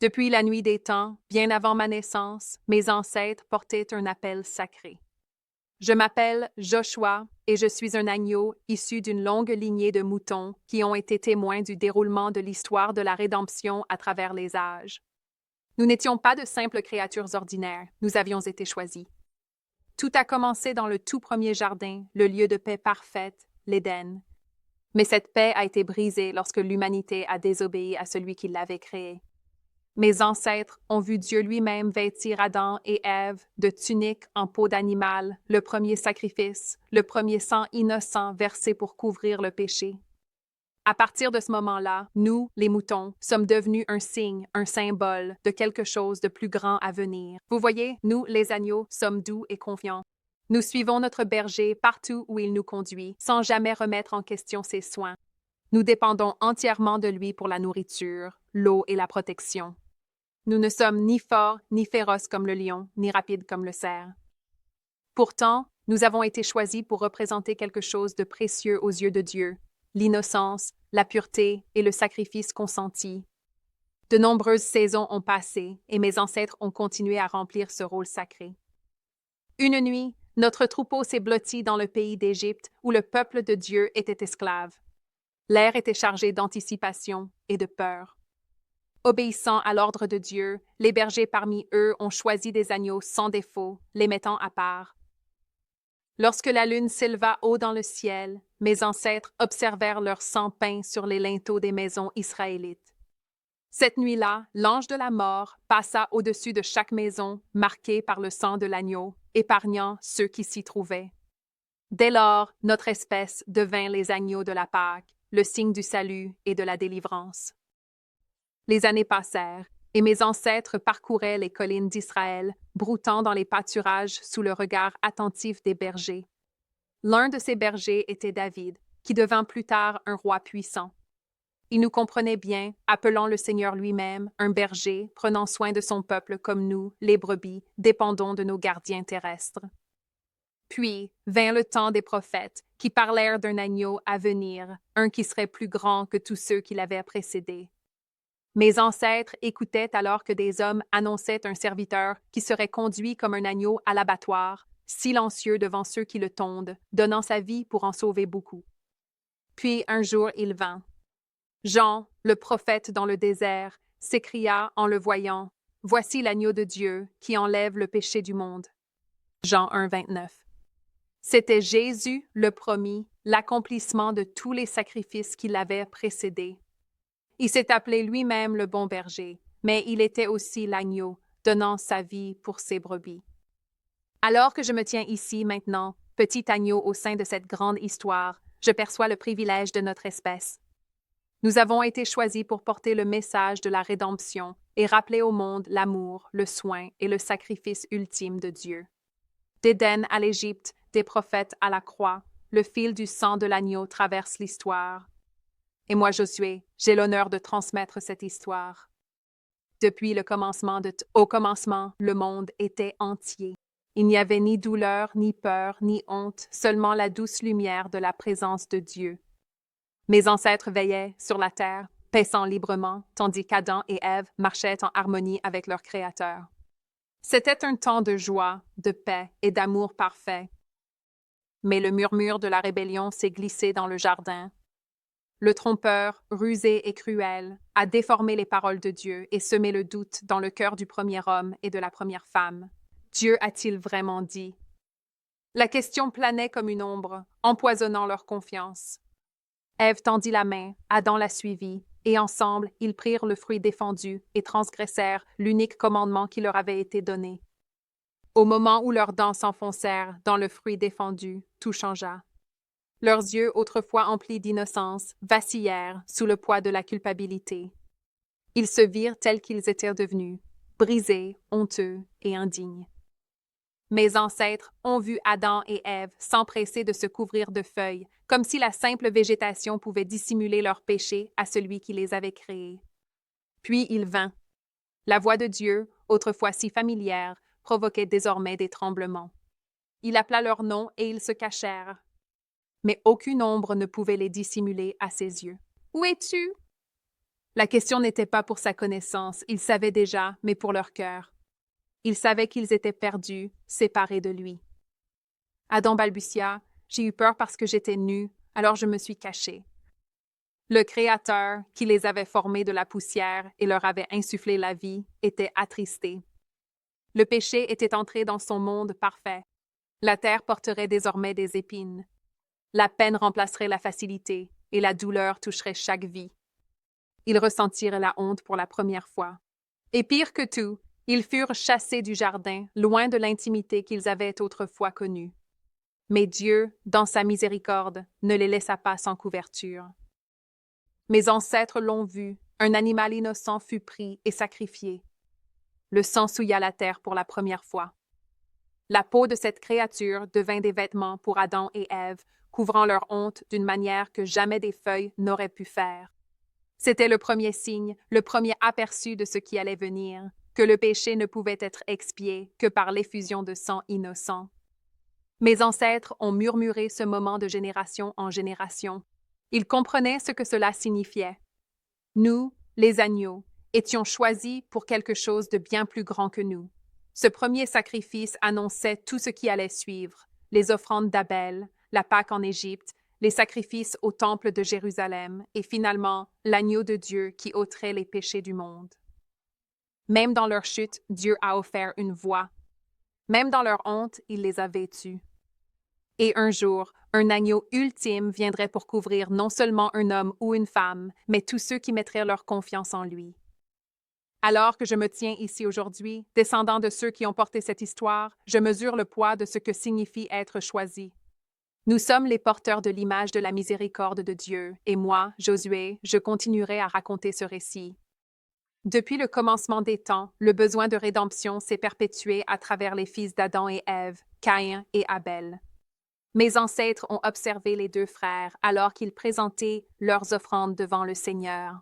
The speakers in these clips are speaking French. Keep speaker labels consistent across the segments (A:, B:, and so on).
A: Depuis la nuit des temps, bien avant ma naissance, mes ancêtres portaient un appel sacré. Je m'appelle Joshua et je suis un agneau issu d'une longue lignée de moutons qui ont été témoins du déroulement de l'histoire de la rédemption à travers les âges. Nous n'étions pas de simples créatures ordinaires, nous avions été choisis. Tout a commencé dans le tout premier jardin, le lieu de paix parfaite, l'Éden. Mais cette paix a été brisée lorsque l'humanité a désobéi à celui qui l'avait créée. Mes ancêtres ont vu Dieu lui-même vêtir Adam et Ève de tuniques en peau d'animal, le premier sacrifice, le premier sang innocent versé pour couvrir le péché. À partir de ce moment-là, nous, les moutons, sommes devenus un signe, un symbole de quelque chose de plus grand à venir. Vous voyez, nous, les agneaux, sommes doux et confiants. Nous suivons notre berger partout où il nous conduit, sans jamais remettre en question ses soins. Nous dépendons entièrement de lui pour la nourriture, l'eau et la protection. Nous ne sommes ni forts, ni féroces comme le lion, ni rapides comme le cerf. Pourtant, nous avons été choisis pour représenter quelque chose de précieux aux yeux de Dieu, l'innocence, la pureté et le sacrifice consenti. De nombreuses saisons ont passé et mes ancêtres ont continué à remplir ce rôle sacré. Une nuit, notre troupeau s'est blotti dans le pays d'Égypte où le peuple de Dieu était esclave. L'air était chargé d'anticipation et de peur. Obéissant à l'ordre de Dieu, les bergers parmi eux ont choisi des agneaux sans défaut, les mettant à part. Lorsque la lune s'éleva haut dans le ciel, mes ancêtres observèrent leur sang peint sur les linteaux des maisons israélites. Cette nuit-là, l'ange de la mort passa au-dessus de chaque maison marquée par le sang de l'agneau, épargnant ceux qui s'y trouvaient. Dès lors, notre espèce devint les agneaux de la Pâque, le signe du salut et de la délivrance. Les années passèrent, et mes ancêtres parcouraient les collines d'Israël, broutant dans les pâturages sous le regard attentif des bergers. L'un de ces bergers était David, qui devint plus tard un roi puissant. Il nous comprenait bien, appelant le Seigneur lui-même un berger, prenant soin de son peuple comme nous, les brebis, dépendons de nos gardiens terrestres. Puis vint le temps des prophètes, qui parlèrent d'un agneau à venir, un qui serait plus grand que tous ceux qui l'avaient précédé. Mes ancêtres écoutaient alors que des hommes annonçaient un serviteur qui serait conduit comme un agneau à l'abattoir, silencieux devant ceux qui le tondent, donnant sa vie pour en sauver beaucoup. Puis un jour il vint. Jean, le prophète dans le désert, s'écria en le voyant, « Voici l'agneau de Dieu qui enlève le péché du monde. » Jean 1, 29. C'était Jésus le promis, l'accomplissement de tous les sacrifices qui l'avaient précédé. Il s'est appelé lui-même le bon berger, mais il était aussi l'agneau, donnant sa vie pour ses brebis. Alors que je me tiens ici maintenant, petit agneau au sein de cette grande histoire, je perçois le privilège de notre espèce. Nous avons été choisis pour porter le message de la rédemption et rappeler au monde l'amour, le soin et le sacrifice ultime de Dieu. D'Éden à l'Égypte, des prophètes à la croix, le fil du sang de l'agneau traverse l'histoire. Et moi, Josué, j'ai l'honneur de transmettre cette histoire. Depuis le commencement au commencement, le monde était entier. Il n'y avait ni douleur, ni peur, ni honte, seulement la douce lumière de la présence de Dieu. Mes ancêtres veillaient sur la terre, paissant librement, tandis qu'Adam et Ève marchaient en harmonie avec leur Créateur. C'était un temps de joie, de paix et d'amour parfait. Mais le murmure de la rébellion s'est glissé dans le jardin. Le trompeur, rusé et cruel, a déformé les paroles de Dieu et semé le doute dans le cœur du premier homme et de la première femme. Dieu a-t-il vraiment dit? La question planait comme une ombre, empoisonnant leur confiance. Ève tendit la main, Adam la suivit, et ensemble, ils prirent le fruit défendu et transgressèrent l'unique commandement qui leur avait été donné. Au moment où leurs dents s'enfoncèrent dans le fruit défendu, tout changea. Leurs yeux, autrefois emplis d'innocence, vacillèrent sous le poids de la culpabilité. Ils se virent tels qu'ils étaient devenus, brisés, honteux et indignes. Mes ancêtres ont vu Adam et Ève s'empresser de se couvrir de feuilles, comme si la simple végétation pouvait dissimuler leurs péchés à celui qui les avait créés. Puis il vint. La voix de Dieu, autrefois si familière, provoquait désormais des tremblements. Il appela leur nom et ils se cachèrent. Mais aucune ombre ne pouvait les dissimuler à ses yeux. « Où es-tu? » La question n'était pas pour sa connaissance, ils savaient déjà, mais pour leur cœur. Ils savaient qu'ils étaient perdus, séparés de lui. Adam balbutia, « J'ai eu peur parce que j'étais nu, alors je me suis caché. » Le Créateur, qui les avait formés de la poussière et leur avait insufflé la vie, était attristé. Le péché était entré dans son monde parfait. La terre porterait désormais des épines. La peine remplacerait la facilité et la douleur toucherait chaque vie. Ils ressentirent la honte pour la première fois. Et pire que tout, ils furent chassés du jardin, loin de l'intimité qu'ils avaient autrefois connue. Mais Dieu, dans sa miséricorde, ne les laissa pas sans couverture. Mes ancêtres l'ont vu, un animal innocent fut pris et sacrifié. Le sang souilla la terre pour la première fois. La peau de cette créature devint des vêtements pour Adam et Ève, couvrant leur honte d'une manière que jamais des feuilles n'auraient pu faire. C'était le premier signe, le premier aperçu de ce qui allait venir, que le péché ne pouvait être expié que par l'effusion de sang innocent. Mes ancêtres ont murmuré ce moment de génération en génération. Ils comprenaient ce que cela signifiait. Nous, les agneaux, étions choisis pour quelque chose de bien plus grand que nous. Ce premier sacrifice annonçait tout ce qui allait suivre, les offrandes d'Abel, la Pâque en Égypte, les sacrifices au temple de Jérusalem et finalement l'agneau de Dieu qui ôterait les péchés du monde. Même dans leur chute, Dieu a offert une voie. Même dans leur honte, il les a vêtus. Et un jour, un agneau ultime viendrait pour couvrir non seulement un homme ou une femme, mais tous ceux qui mettraient leur confiance en lui. Alors que je me tiens ici aujourd'hui, descendant de ceux qui ont porté cette histoire, je mesure le poids de ce que signifie être choisi. Nous sommes les porteurs de l'image de la miséricorde de Dieu, et moi, Josué, je continuerai à raconter ce récit. Depuis le commencement des temps, le besoin de rédemption s'est perpétué à travers les fils d'Adam et Ève, Caïn et Abel. Mes ancêtres ont observé les deux frères alors qu'ils présentaient leurs offrandes devant le Seigneur.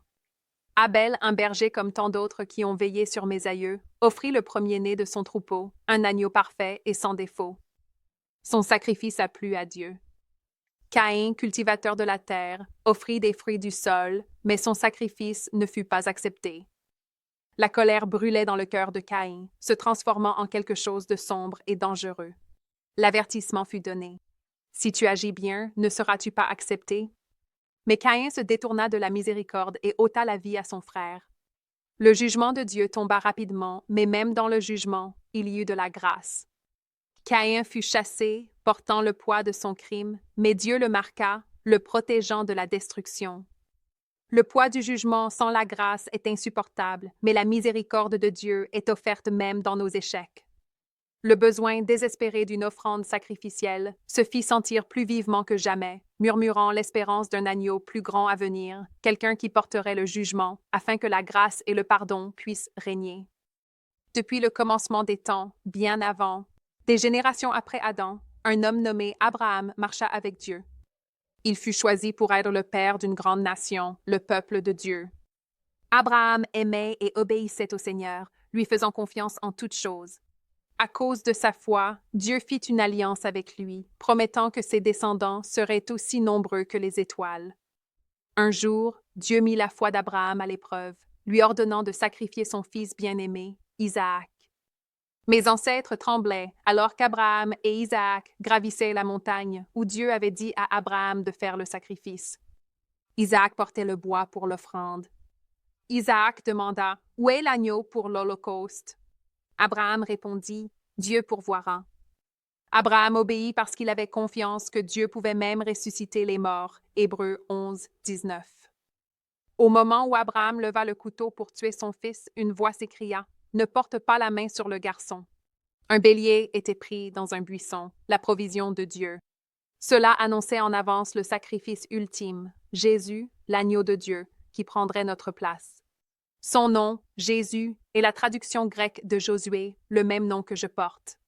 A: Abel, un berger comme tant d'autres qui ont veillé sur mes aïeux, offrit le premier-né de son troupeau, un agneau parfait et sans défaut. Son sacrifice a plu à Dieu. Caïn, cultivateur de la terre, offrit des fruits du sol, mais son sacrifice ne fut pas accepté. La colère brûlait dans le cœur de Caïn, se transformant en quelque chose de sombre et dangereux. L'avertissement fut donné. Si tu agis bien, ne seras-tu pas accepté? Mais Caïn se détourna de la miséricorde et ôta la vie à son frère. Le jugement de Dieu tomba rapidement, mais même dans le jugement, il y eut de la grâce. Caïn fut chassé, portant le poids de son crime, mais Dieu le marqua, le protégeant de la destruction. Le poids du jugement sans la grâce est insupportable, mais la miséricorde de Dieu est offerte même dans nos échecs. Le besoin désespéré d'une offrande sacrificielle se fit sentir plus vivement que jamais, murmurant l'espérance d'un agneau plus grand à venir, quelqu'un qui porterait le jugement, afin que la grâce et le pardon puissent régner. Depuis le commencement des temps, bien avant, des générations après Adam, un homme nommé Abraham marcha avec Dieu. Il fut choisi pour être le père d'une grande nation, le peuple de Dieu. Abraham aimait et obéissait au Seigneur, lui faisant confiance en toutes choses. À cause de sa foi, Dieu fit une alliance avec lui, promettant que ses descendants seraient aussi nombreux que les étoiles. Un jour, Dieu mit la foi d'Abraham à l'épreuve, lui ordonnant de sacrifier son fils bien-aimé, Isaac. Mes ancêtres tremblaient alors qu'Abraham et Isaac gravissaient la montagne où Dieu avait dit à Abraham de faire le sacrifice. Isaac portait le bois pour l'offrande. Isaac demanda « Où est l'agneau pour l'holocauste ?» Abraham répondit « Dieu pourvoira. » Abraham obéit parce qu'il avait confiance que Dieu pouvait même ressusciter les morts. Hébreux 11, 19. Au moment où Abraham leva le couteau pour tuer son fils, une voix s'écria « Ne porte pas la main sur le garçon. » Un bélier était pris dans un buisson, la provision de Dieu. Cela annonçait en avance le sacrifice ultime, Jésus, l'agneau de Dieu, qui prendrait notre place. Son nom, Jésus, est la traduction grecque de Josué, le même nom que je porte.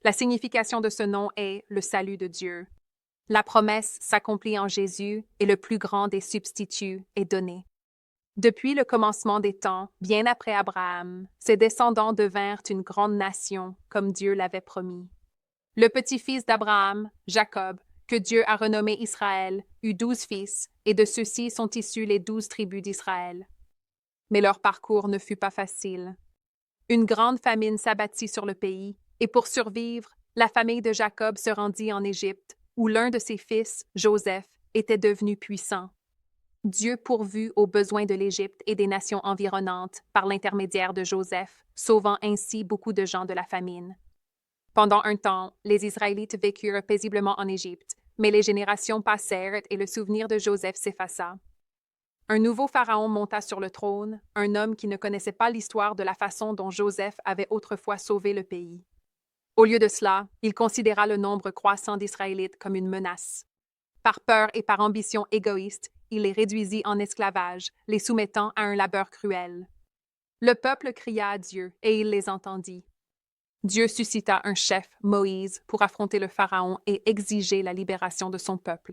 A: La signification de ce nom est le salut de Dieu. La promesse s'accomplit en Jésus et le plus grand des substituts est donné. Depuis le commencement des temps, bien après Abraham, ses descendants devinrent une grande nation, comme Dieu l'avait promis. Le petit-fils d'Abraham, Jacob, que Dieu a renommé Israël, eut 12 fils, et de ceux-ci sont issus les 12 tribus d'Israël. mais leur parcours ne fut pas facile. Une grande famine s'abattit sur le pays, et pour survivre, la famille de Jacob se rendit en Égypte, où l'un de ses fils, Joseph, était devenu puissant. Dieu pourvut aux besoins de l'Égypte et des nations environnantes par l'intermédiaire de Joseph, sauvant ainsi beaucoup de gens de la famine. Pendant un temps, les Israélites vécurent paisiblement en Égypte, mais les générations passèrent et le souvenir de Joseph s'effaça. Un nouveau pharaon monta sur le trône, un homme qui ne connaissait pas l'histoire de la façon dont Joseph avait autrefois sauvé le pays. Au lieu de cela, il considéra le nombre croissant d'Israélites comme une menace. Par peur et par ambition égoïste, il les réduisit en esclavage, les soumettant à un labeur cruel. Le peuple cria à Dieu, et il les entendit. Dieu suscita un chef, Moïse, pour affronter le Pharaon et exiger la libération de son peuple.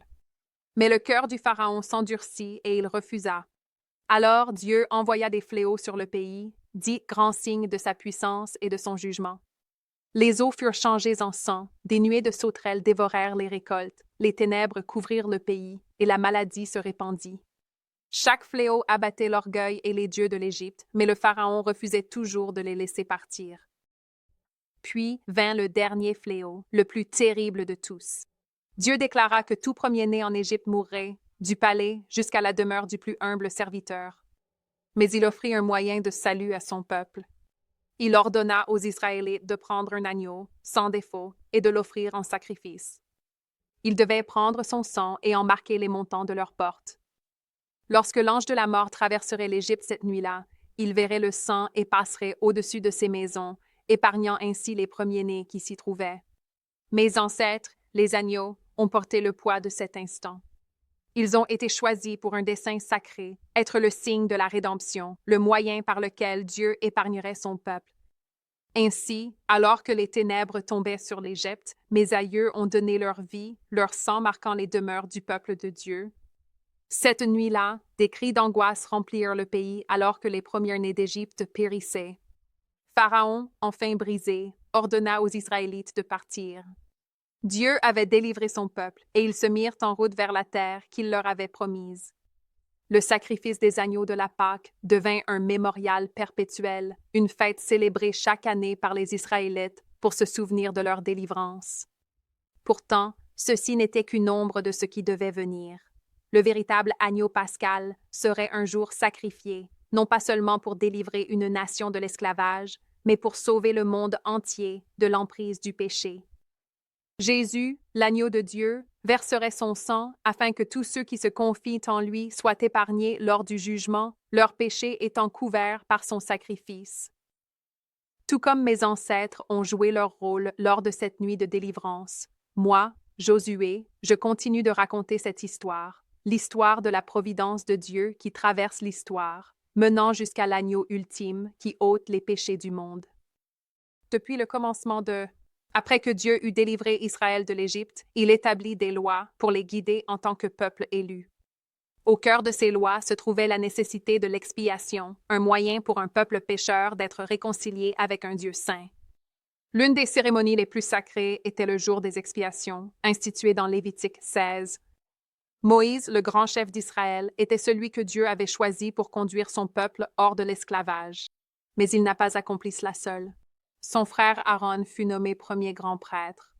A: Mais le cœur du Pharaon s'endurcit et il refusa. Alors Dieu envoya des fléaux sur le pays, 10 grands signes de sa puissance et de son jugement. Les eaux furent changées en sang, des nuées de sauterelles dévorèrent les récoltes, les ténèbres couvrirent le pays, et la maladie se répandit. Chaque fléau abattait l'orgueil et les dieux de l'Égypte, mais le Pharaon refusait toujours de les laisser partir. Puis vint le dernier fléau, le plus terrible de tous. Dieu déclara que tout premier-né en Égypte mourrait, du palais jusqu'à la demeure du plus humble serviteur. Mais il offrit un moyen de salut à son peuple. Il ordonna aux Israélites de prendre un agneau, sans défaut, et de l'offrir en sacrifice. Ils devaient prendre son sang et en marquer les montants de leurs portes. Lorsque l'ange de la mort traverserait l'Égypte cette nuit-là, il verrait le sang et passerait au-dessus de ses maisons, épargnant ainsi les premiers-nés qui s'y trouvaient. Mes ancêtres, les agneaux, ont porté le poids de cet instant. Ils ont été choisis pour un dessein sacré, être le signe de la rédemption, le moyen par lequel Dieu épargnerait son peuple. Ainsi, alors que les ténèbres tombaient sur l'Égypte, mes aïeux ont donné leur vie, leur sang marquant les demeures du peuple de Dieu. Cette nuit-là, des cris d'angoisse remplirent le pays alors que les premiers-nés d'Égypte périssaient. Pharaon, enfin brisé, ordonna aux Israélites de partir. Dieu avait délivré son peuple, et ils se mirent en route vers la terre qu'il leur avait promise. Le sacrifice des agneaux de la Pâque devint un mémorial perpétuel, une fête célébrée chaque année par les Israélites pour se souvenir de leur délivrance. Pourtant, ceci n'était qu'une ombre de ce qui devait venir. Le véritable agneau pascal serait un jour sacrifié, non pas seulement pour délivrer une nation de l'esclavage, mais pour sauver le monde entier de l'emprise du péché. Jésus, l'agneau de Dieu, verserait son sang afin que tous ceux qui se confient en lui soient épargnés lors du jugement, leurs péchés étant couverts par son sacrifice. Tout comme mes ancêtres ont joué leur rôle lors de cette nuit de délivrance, moi, Josué, je continue de raconter cette histoire, l'histoire de la providence de Dieu qui traverse l'histoire, menant jusqu'à l'agneau ultime qui ôte les péchés du monde. Depuis le commencement Après que Dieu eut délivré Israël de l'Égypte, il établit des lois pour les guider en tant que peuple élu. Au cœur de ces lois se trouvait la nécessité de l'expiation, un moyen pour un peuple pécheur d'être réconcilié avec un Dieu saint. L'une des cérémonies les plus sacrées était le jour des expiations, institué dans Lévitique 16. Moïse, le grand chef d'Israël, était celui que Dieu avait choisi pour conduire son peuple hors de l'esclavage. Mais il n'a pas accompli cela seul. Son frère Aaron fut nommé premier grand prêtre.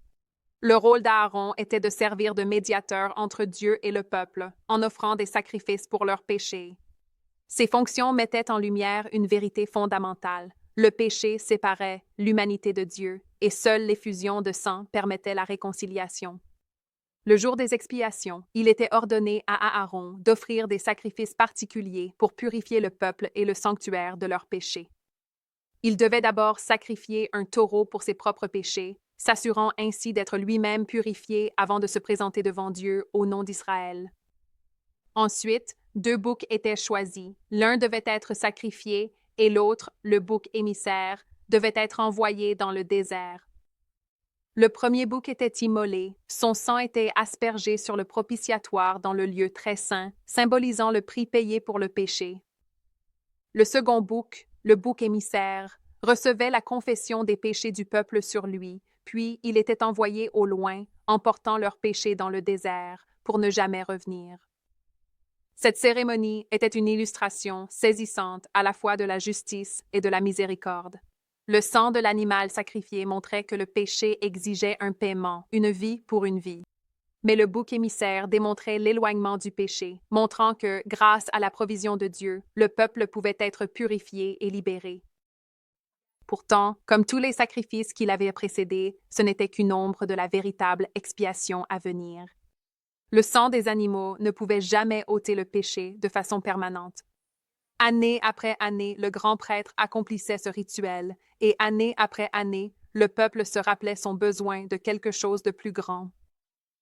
A: Le rôle d'Aaron était de servir de médiateur entre Dieu et le peuple, en offrant des sacrifices pour leurs péchés. Ses fonctions mettaient en lumière une vérité fondamentale. Le péché séparait l'humanité de Dieu, et seules l'effusion de sang permettait la réconciliation. Le jour des expiations, il était ordonné à Aaron d'offrir des sacrifices particuliers pour purifier le peuple et le sanctuaire de leurs péchés. Il devait d'abord sacrifier un taureau pour ses propres péchés, s'assurant ainsi d'être lui-même purifié avant de se présenter devant Dieu au nom d'Israël. Ensuite, 2 boucs étaient choisis. L'un devait être sacrifié et l'autre, le bouc émissaire, devait être envoyé dans le désert. Le premier bouc était immolé, son sang était aspergé sur le propitiatoire dans le lieu très saint, symbolisant le prix payé pour le péché. Le second bouc, le bouc émissaire, recevait la confession des péchés du peuple sur lui, puis il était envoyé au loin, emportant leurs péchés dans le désert, pour ne jamais revenir. Cette cérémonie était une illustration saisissante à la fois de la justice et de la miséricorde. Le sang de l'animal sacrifié montrait que le péché exigeait un paiement, une vie pour une vie. Mais le bouc émissaire démontrait l'éloignement du péché, montrant que, grâce à la provision de Dieu, le peuple pouvait être purifié et libéré. Pourtant, comme tous les sacrifices qui l'avaient précédé, ce n'était qu'une ombre de la véritable expiation à venir. Le sang des animaux ne pouvait jamais ôter le péché de façon permanente. Année après année, le grand prêtre accomplissait ce rituel, et année après année, le peuple se rappelait son besoin de quelque chose de plus grand.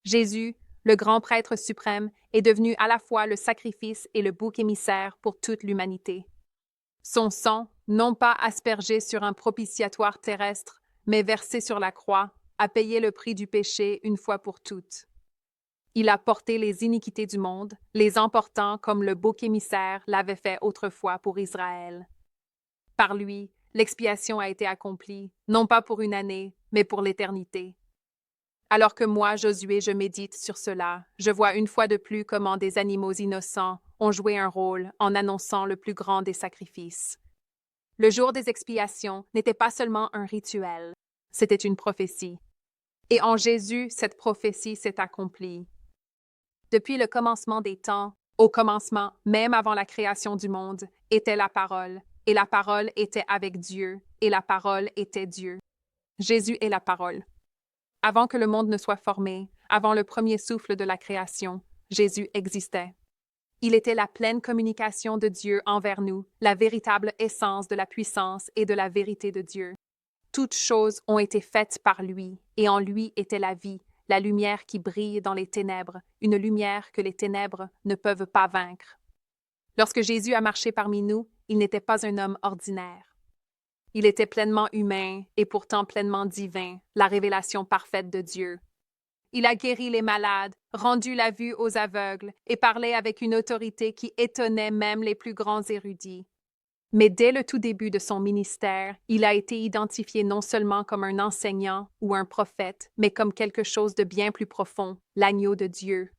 A: Jésus, le grand prêtre suprême, est devenu à la fois le sacrifice et le bouc émissaire pour toute l'humanité. Son sang, non pas aspergé sur un propitiatoire terrestre, mais versé sur la croix, a payé le prix du péché une fois pour toutes. Il a porté les iniquités du monde, les emportant comme le bouc émissaire l'avait fait autrefois pour Israël. Par lui, l'expiation a été accomplie, non pas pour une année, mais pour l'éternité. Alors que moi, Josué, je médite sur cela, je vois une fois de plus comment des animaux innocents ont joué un rôle en annonçant le plus grand des sacrifices. Le jour des expiations n'était pas seulement un rituel, c'était une prophétie. Et en Jésus, cette prophétie s'est accomplie. Depuis le commencement des temps, au commencement, même avant la création du monde, était la parole, et la parole était avec Dieu, et la parole était Dieu. Jésus est la parole. Avant que le monde ne soit formé, avant le premier souffle de la création, Jésus existait. Il était la pleine communication de Dieu envers nous, la véritable essence de la puissance et de la vérité de Dieu. Toutes choses ont été faites par lui, et en lui était la vie, la lumière qui brille dans les ténèbres, une lumière que les ténèbres ne peuvent pas vaincre. Lorsque Jésus a marché parmi nous, il n'était pas un homme ordinaire. Il était pleinement humain et pourtant pleinement divin, la révélation parfaite de Dieu. Il a guéri les malades, rendu la vue aux aveugles et parlait avec une autorité qui étonnait même les plus grands érudits. Mais dès le tout début de son ministère, il a été identifié non seulement comme un enseignant ou un prophète, mais comme quelque chose de bien plus profond, l'agneau de Dieu.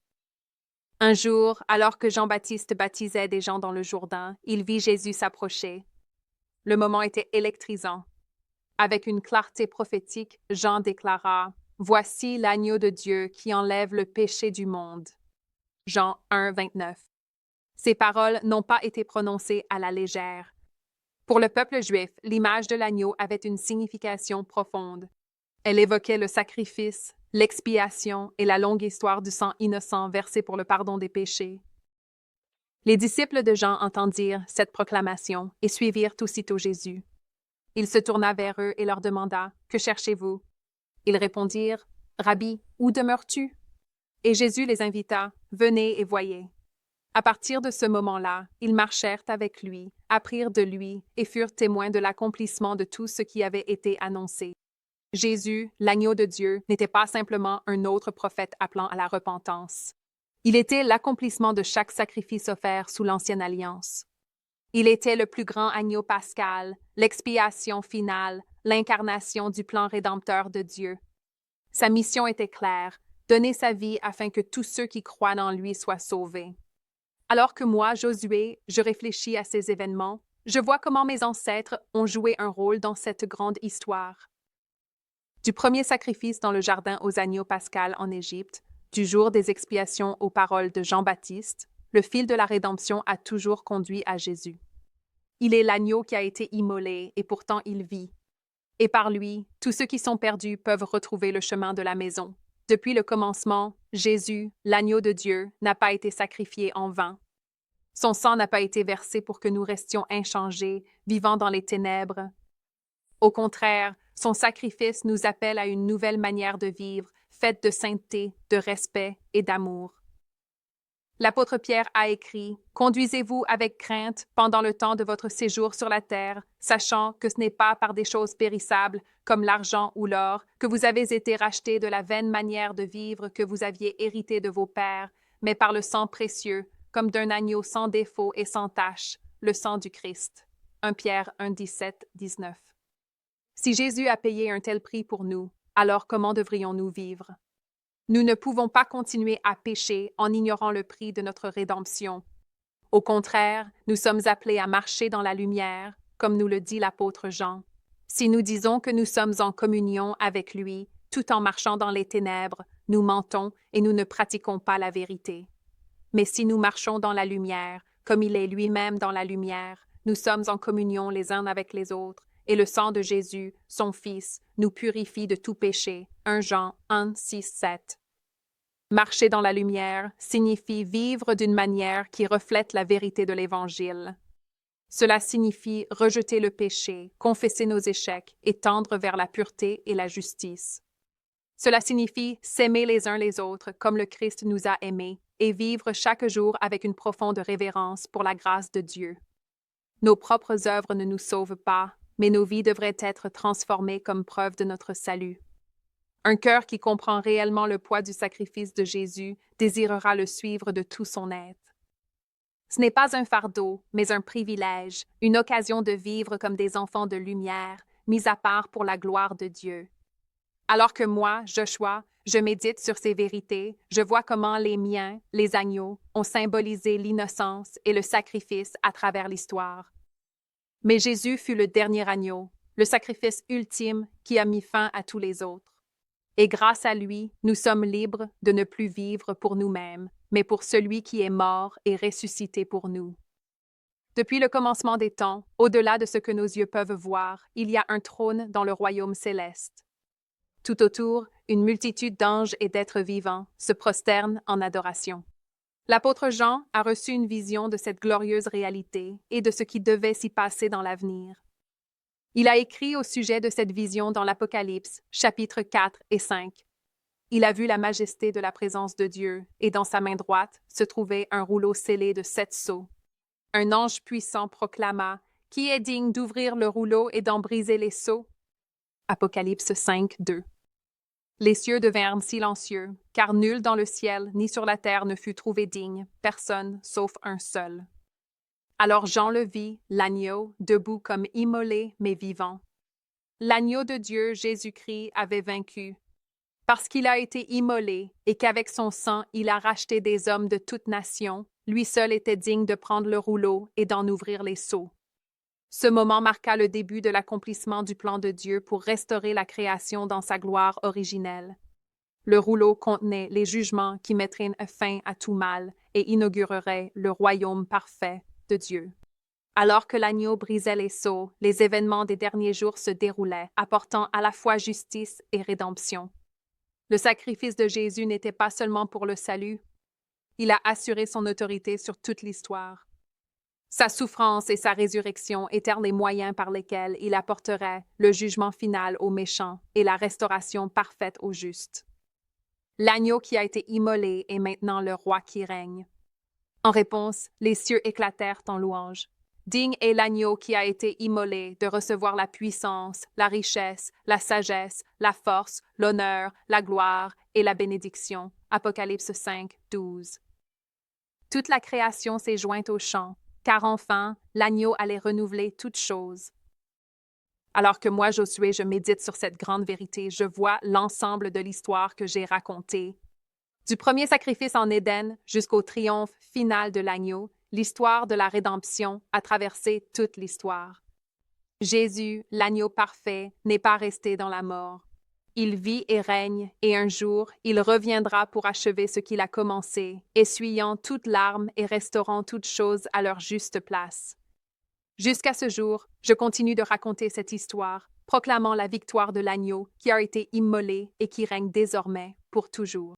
A: Un jour, alors que Jean-Baptiste baptisait des gens dans le Jourdain, il vit Jésus s'approcher. Le moment était électrisant. Avec une clarté prophétique, Jean déclara « Voici l'agneau de Dieu qui enlève le péché du monde. » Jean 1, 29. Ces paroles n'ont pas été prononcées à la légère. Pour le peuple juif, l'image de l'agneau avait une signification profonde. Elle évoquait le sacrifice, l'expiation et la longue histoire du sang innocent versé pour le pardon des péchés. Les disciples de Jean entendirent cette proclamation et suivirent aussitôt Jésus. Il se tourna vers eux et leur demanda « Que cherchez-vous » Ils répondirent « Rabbi, où demeures-tu » Et Jésus les invita « Venez et voyez ». À partir de ce moment-là, ils marchèrent avec lui, apprirent de lui et furent témoins de l'accomplissement de tout ce qui avait été annoncé. Jésus, l'agneau de Dieu, n'était pas simplement un autre prophète appelant à la repentance. Il était l'accomplissement de chaque sacrifice offert sous l'Ancienne Alliance. Il était le plus grand agneau pascal, l'expiation finale, l'incarnation du plan rédempteur de Dieu. Sa mission était claire, donner sa vie afin que tous ceux qui croient en lui soient sauvés. Alors que moi, Josué, je réfléchis à ces événements, je vois comment mes ancêtres ont joué un rôle dans cette grande histoire. Du premier sacrifice dans le jardin aux agneaux pascal en Égypte, du jour des expiations aux paroles de Jean-Baptiste, le fil de la rédemption a toujours conduit à Jésus. Il est l'agneau qui a été immolé et pourtant il vit. Et par lui, tous ceux qui sont perdus peuvent retrouver le chemin de la maison. Depuis le commencement, Jésus, l'agneau de Dieu, n'a pas été sacrifié en vain. Son sang n'a pas été versé pour que nous restions inchangés, vivant dans les ténèbres. Au contraire, son sacrifice nous appelle à une nouvelle manière de vivre, faite de sainteté, de respect et d'amour. L'apôtre Pierre a écrit « Conduisez-vous avec crainte pendant le temps de votre séjour sur la terre, sachant que ce n'est pas par des choses périssables, comme l'argent ou l'or, que vous avez été rachetés de la vaine manière de vivre que vous aviez hérité de vos pères, mais par le sang précieux, comme d'un agneau sans défaut et sans tache, le sang du Christ. » 1 Pierre 1, 17, 19. Si Jésus a payé un tel prix pour nous, alors comment devrions-nous vivre? Nous ne pouvons pas continuer à pécher en ignorant le prix de notre rédemption. Au contraire, nous sommes appelés à marcher dans la lumière, comme nous le dit l'apôtre Jean. Si nous disons que nous sommes en communion avec lui, tout en marchant dans les ténèbres, nous mentons et nous ne pratiquons pas la vérité. Mais si nous marchons dans la lumière, comme il est lui-même dans la lumière, nous sommes en communion les uns avec les autres, et le sang de Jésus, son Fils, nous purifie de tout péché. 1 Jean 1, 6, 7. Marcher dans la lumière signifie vivre d'une manière qui reflète la vérité de l'Évangile. Cela signifie rejeter le péché, confesser nos échecs et tendre vers la pureté et la justice. Cela signifie s'aimer les uns les autres comme le Christ nous a aimés et vivre chaque jour avec une profonde révérence pour la grâce de Dieu. Nos propres œuvres ne nous sauvent pas, mais nos vies devraient être transformées comme preuve de notre salut. Un cœur qui comprend réellement le poids du sacrifice de Jésus désirera le suivre de tout son être. Ce n'est pas un fardeau, mais un privilège, une occasion de vivre comme des enfants de lumière, mis à part pour la gloire de Dieu. Alors que moi, Joshua, je médite sur ces vérités, je vois comment les miens, les agneaux, ont symbolisé l'innocence et le sacrifice à travers l'histoire. Mais Jésus fut le dernier agneau, le sacrifice ultime qui a mis fin à tous les autres. Et grâce à lui, nous sommes libres de ne plus vivre pour nous-mêmes, mais pour celui qui est mort et ressuscité pour nous. Depuis le commencement des temps, au-delà de ce que nos yeux peuvent voir, il y a un trône dans le royaume céleste. Tout autour, une multitude d'anges et d'êtres vivants se prosternent en adoration. L'apôtre Jean a reçu une vision de cette glorieuse réalité et de ce qui devait s'y passer dans l'avenir. Il a écrit au sujet de cette vision dans l'Apocalypse, chapitres 4 et 5. Il a vu la majesté de la présence de Dieu, et dans sa main droite se trouvait un rouleau scellé de 7 sceaux. Un ange puissant proclama « Qui est digne d'ouvrir le rouleau et d'en briser les sceaux ?» Apocalypse 5, 2. Les cieux devinrent silencieux, car nul dans le ciel ni sur la terre ne fut trouvé digne, personne sauf un seul. Alors Jean le vit, l'agneau, debout comme immolé, mais vivant. L'agneau de Dieu, Jésus-Christ, avait vaincu. Parce qu'il a été immolé et qu'avec son sang il a racheté des hommes de toute nation, lui seul était digne de prendre le rouleau et d'en ouvrir les sceaux. Ce moment marqua le début de l'accomplissement du plan de Dieu pour restaurer la création dans sa gloire originelle. Le rouleau contenait les jugements qui mettraient fin à tout mal et inaugureraient le royaume parfait de Dieu. Alors que l'agneau brisait les sceaux, les événements des derniers jours se déroulaient, apportant à la fois justice et rédemption. Le sacrifice de Jésus n'était pas seulement pour le salut, il a assuré son autorité sur toute l'histoire. Sa souffrance et sa résurrection étaient les moyens par lesquels il apporterait le jugement final aux méchants et la restauration parfaite aux justes. L'agneau qui a été immolé est maintenant le roi qui règne. En réponse, les cieux éclatèrent en louange. Digne est l'agneau qui a été immolé de recevoir la puissance, la richesse, la sagesse, la force, l'honneur, la gloire et la bénédiction. Apocalypse 5, 12. Toute la création s'est jointe au chant, car enfin, l'agneau allait renouveler toutes choses. Alors que moi, Josué, je médite sur cette grande vérité, je vois l'ensemble de l'histoire que j'ai racontée. Du premier sacrifice en Éden jusqu'au triomphe final de l'agneau, l'histoire de la rédemption a traversé toute l'histoire. Jésus, l'agneau parfait, n'est pas resté dans la mort. Il vit et règne, et un jour, il reviendra pour achever ce qu'il a commencé, essuyant toute larme et restaurant toutes choses à leur juste place. Jusqu'à ce jour, je continue de raconter cette histoire, proclamant la victoire de l'agneau qui a été immolé et qui règne désormais pour toujours.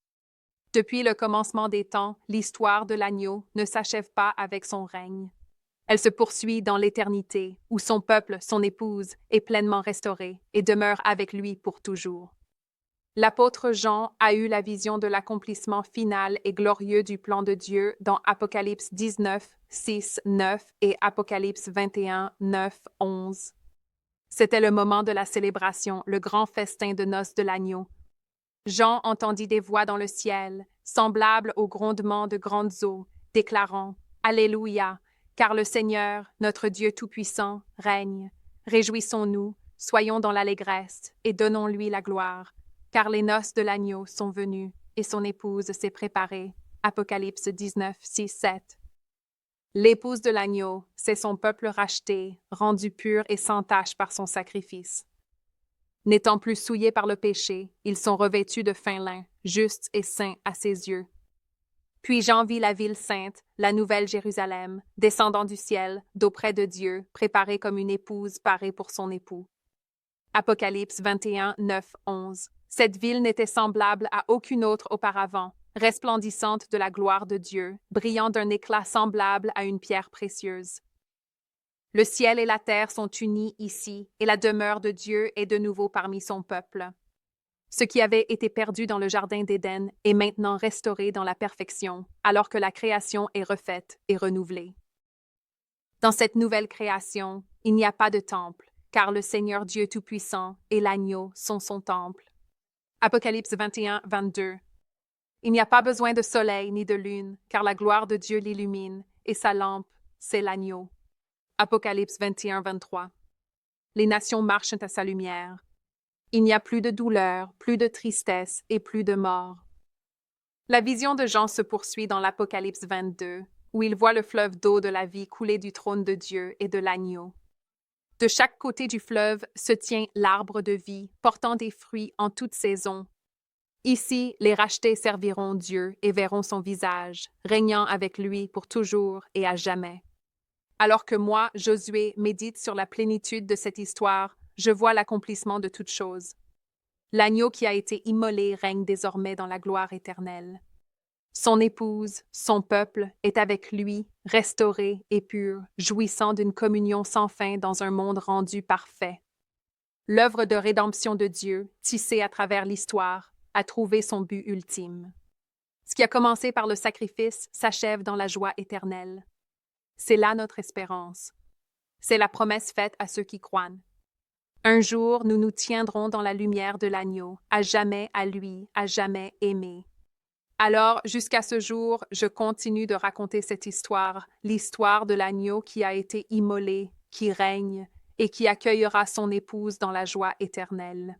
A: Depuis le commencement des temps, l'histoire de l'agneau ne s'achève pas avec son règne. Elle se poursuit dans l'éternité, où son peuple, son épouse, est pleinement restauré et demeure avec lui pour toujours. L'apôtre Jean a eu la vision de l'accomplissement final et glorieux du plan de Dieu dans Apocalypse 19, 6, 9 et Apocalypse 21, 9, 11. C'était le moment de la célébration, le grand festin de noces de l'agneau. Jean entendit des voix dans le ciel, semblables au grondement de grandes eaux, déclarant « Alléluia ! Car le Seigneur, notre Dieu Tout-Puissant, règne. Réjouissons-nous, soyons dans l'allégresse et donnons-lui la gloire, car les noces de l'agneau sont venues et son épouse s'est préparée. » Apocalypse 19, 6, 7. L'épouse de l'agneau, c'est son peuple racheté, rendu pur et sans tache par son sacrifice. N'étant plus souillés par le péché, ils sont revêtus de fin lin, justes et saints à ses yeux. Puis Jean vit la ville sainte, la nouvelle Jérusalem, descendant du ciel, d'auprès de Dieu, préparée comme une épouse parée pour son époux. Apocalypse 21, 9, 11. Cette ville n'était semblable à aucune autre auparavant, resplendissante de la gloire de Dieu, brillant d'un éclat semblable à une pierre précieuse. Le ciel et la terre sont unis ici, et la demeure de Dieu est de nouveau parmi son peuple. Ce qui avait été perdu dans le jardin d'Éden est maintenant restauré dans la perfection, alors que la création est refaite et renouvelée. Dans cette nouvelle création, il n'y a pas de temple, car le Seigneur Dieu Tout-Puissant et l'agneau sont son temple. Apocalypse 21, 22. Il n'y a pas besoin de soleil ni de lune, car la gloire de Dieu l'illumine, et sa lampe, c'est l'agneau. Apocalypse 21, 23. Les nations marchent à sa lumière. Il n'y a plus de douleur, plus de tristesse et plus de mort. La vision de Jean se poursuit dans l'Apocalypse 22, où il voit le fleuve d'eau de la vie couler du trône de Dieu et de l'agneau. De chaque côté du fleuve se tient l'arbre de vie, portant des fruits en toute saison. Ici, les rachetés serviront Dieu et verront son visage, régnant avec lui pour toujours et à jamais. Alors que moi, Josué, médite sur la plénitude de cette histoire, je vois l'accomplissement de toutes choses. L'agneau qui a été immolé règne désormais dans la gloire éternelle. Son épouse, son peuple, est avec lui, restauré et pur, jouissant d'une communion sans fin dans un monde rendu parfait. L'œuvre de rédemption de Dieu, tissée à travers l'histoire, a trouvé son but ultime. Ce qui a commencé par le sacrifice s'achève dans la joie éternelle. C'est là notre espérance. C'est la promesse faite à ceux qui croient. Un jour, nous nous tiendrons dans la lumière de l'agneau, à jamais à lui, à jamais aimé. Alors, jusqu'à ce jour, je continue de raconter cette histoire, l'histoire de l'agneau qui a été immolé, qui règne et qui accueillera son épouse dans la joie éternelle.